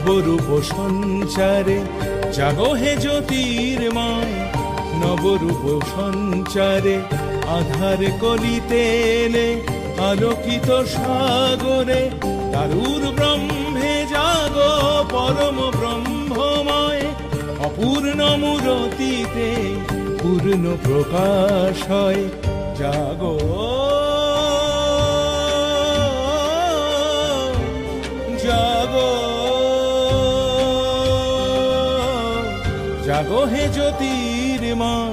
নবরূপ সঞ্চারে জাগো হে জ্যোতির্ময়, নবরূপ সঞ্চারে আধার কলিতে এলে আলোকিত সাগরে তারুর ব্রহ্মে জাগো পরম ব্রহ্মময়, অপূর্ণ মূরতিতে পূর্ণ প্রকাশ হয়। জাগো জাগো জাগো হে জ্যোতির্ময়।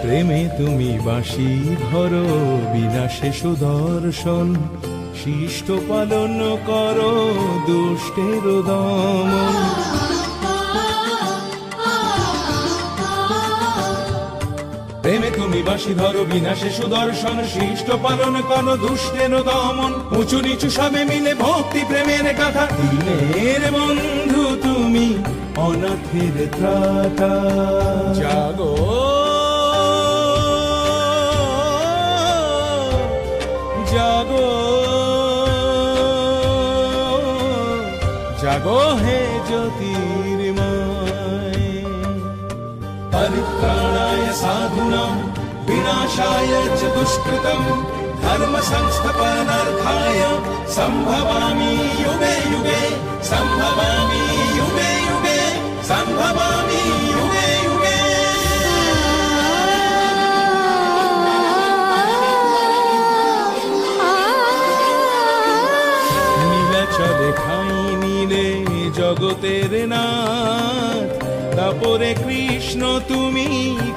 প্রেমে তুমি বাঁশি ধরো, বিনাশে সুদর্শন, শিষ্ট পালন করো দুষ্টের দমন। প্রেমে তুমি বাঁশি ধরো, বিনাশে সুদর্শন, শিষ্ট পালন করো দুষ্টের দমন। উঁচু নিচু সবে মিলে ভক্তি প্রেমের গাথা, দিনের বন্ধু তুমি অনাথের ত্রাতা। জাগো জাগো জাগো হে জ্যোতির্ময়। परित्राणाय साधूनां विनाशाय च दुष्कृतं, धर्म संस्थापनार्थाय संभवामि युगे युगे, संभवामि युगे युगे, संभवामि युगे युगे। নীলাচলে ঠাঁই নিলে জগতের নাথ, তারপরে কৃষ্ণ তুমি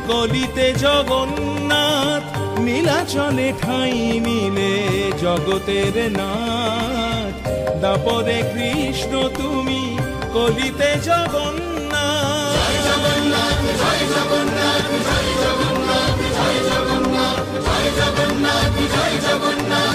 কলিতে জগন্নাথ। নীলাচলে ঠাঁই নিলে জগতের নাথ, তারপরে কৃষ্ণ তুমি কলিতে জগন্নাথ। জয় জগন্নাথ জয় জগন্নাথ জয় জগন্নাথ জয় জগন্নাথ জয় জগন্নাথ জয় জগন্নাথ।